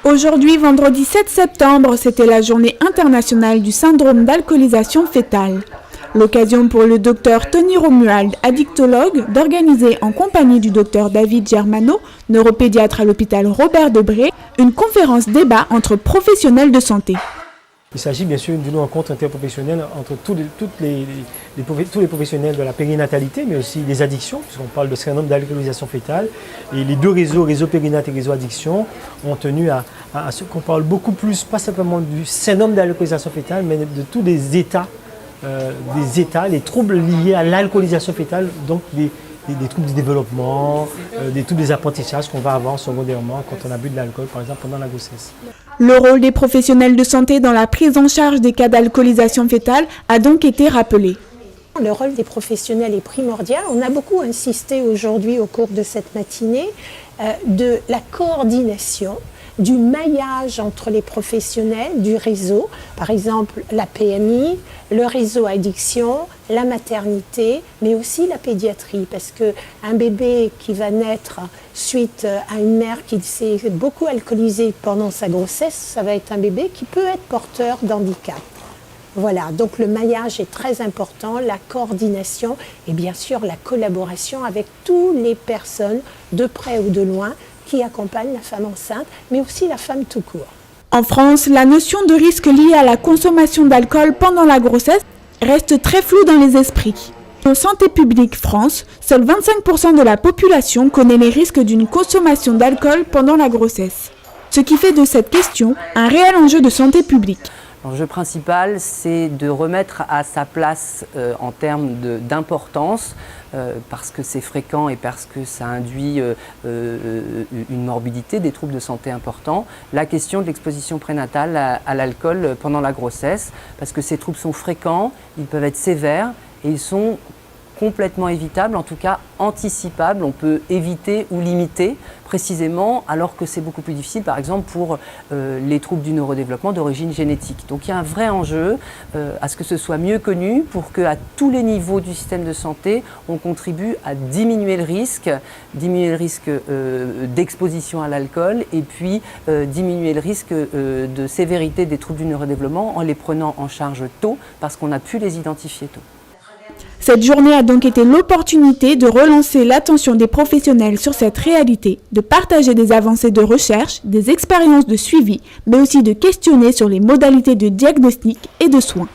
Aujourd'hui, vendredi 7 septembre, c'était la journée internationale du syndrome d'alcoolisation fœtale. L'occasion pour le docteur Tony Romuald, addictologue, d'organiser en compagnie du docteur David Germano, neuropédiatre à l'hôpital Robert Debré, une conférence débat entre professionnels de santé. Il s'agit bien sûr d'une rencontre interprofessionnelle entre tous les professionnels de la périnatalité, mais aussi des addictions, puisqu'on parle de syndrome d'alcoolisation fœtale. Et les deux réseaux périnate et réseau addiction, ont tenu à ce qu'on parle beaucoup plus, pas simplement du syndrome d'alcoolisation fœtale, mais de tous les états, les troubles liés à l'alcoolisation fœtale, donc des troubles du développement, des troubles des apprentissages qu'on va avoir secondairement quand on a bu de l'alcool, par exemple pendant la grossesse. Le rôle des professionnels de santé dans la prise en charge des cas d'alcoolisation fœtale a donc été rappelé. Le rôle des professionnels est primordial. On a beaucoup insisté aujourd'hui au cours de cette matinée de la coordination, du maillage entre les professionnels du réseau, par exemple la PMI, le réseau addiction, la maternité, mais aussi la pédiatrie, parce qu'un bébé qui va naître suite à une mère qui s'est beaucoup alcoolisée pendant sa grossesse, ça va être un bébé qui peut être porteur d'handicap. Voilà, donc le maillage est très important, la coordination et bien sûr la collaboration avec toutes les personnes, de près ou de loin, qui accompagnent la femme enceinte, mais aussi la femme tout court. En France, la notion de risque liée à la consommation d'alcool pendant la grossesse reste très floue dans les esprits. En Santé publique France, seuls 25% de la population connaît les risques d'une consommation d'alcool pendant la grossesse. Ce qui fait de cette question un réel enjeu de santé publique. L'enjeu principal, c'est de remettre à sa place en termes d'importance, parce que c'est fréquent et parce que ça induit une morbidité, des troubles de santé importants, la question de l'exposition prénatale à l'alcool pendant la grossesse, parce que ces troubles sont fréquents, ils peuvent être sévères et ils sont complètement évitables, en tout cas anticipables. On peut éviter ou limiter précisément, alors que c'est beaucoup plus difficile, par exemple, pour les troubles du neurodéveloppement d'origine génétique. Donc il y a un vrai enjeu à ce que ce soit mieux connu pour qu'à tous les niveaux du système de santé, on contribue à diminuer le risque d'exposition à l'alcool et puis diminuer le risque de sévérité des troubles du neurodéveloppement en les prenant en charge tôt, parce qu'on a pu les identifier tôt. Cette journée a donc été l'opportunité de relancer l'attention des professionnels sur cette réalité, de partager des avancées de recherche, des expériences de suivi, mais aussi de questionner sur les modalités de diagnostic et de soins.